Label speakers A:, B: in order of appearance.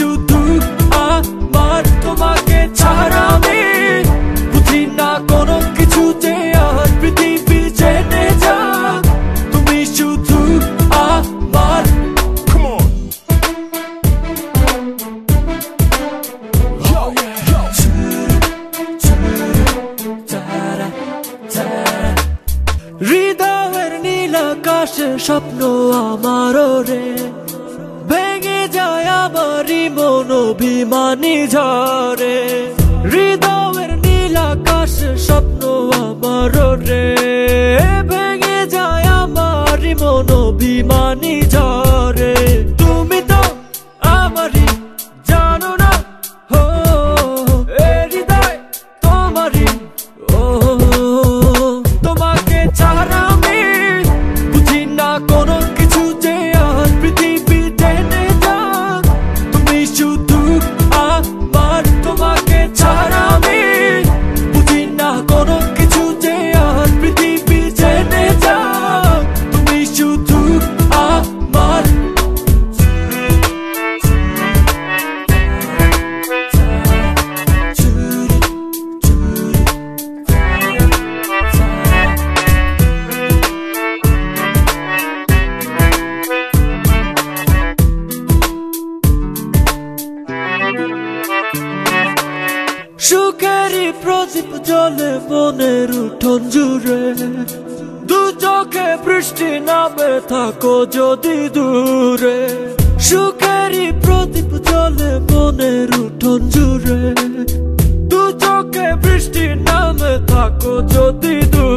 A: শুধু আমার, তোমাকে ছাড়া আমি বুঝি না কোনো কিছু যে আর পৃথিবী জেনে যাক, তুমি শুধু আমার। হৃদয়ের নীল আকাশে স্বপ্ন আমারও রে, ভেঙে যায় আমারই মন অভিমানী ঝরে। হৃদয়ের নীল আকাশে স্বপ্ন আমারও রে, ভেঙে যায় আমারই মন অভিমানী ঝরে। তুমি তো আমারই জানো না, হো এ হৃদয় তোমারই, ও তোমাকে ছাড়া আমি বুঝি না কোনো কিছু যে আর পৃথিবী জেনে যাক, তুমি শুধু আমার। তোমাকে ছাড়া আমি বুঝি না কোনো কিছু যে আর পৃথিবী জেনে যাক, তুমি শুধু আমার। সুখেরই প্রদীপ জ্বলে মনের উঠোন জুড়ে, দু চোখে বৃষ্টি নামে থাকো যদি দূরে। সুখেরই প্রদীপ জ্বলে মনের উঠোন জুড়ে, দু চোখে বৃষ্টি নামে থাকো যদি দূরে।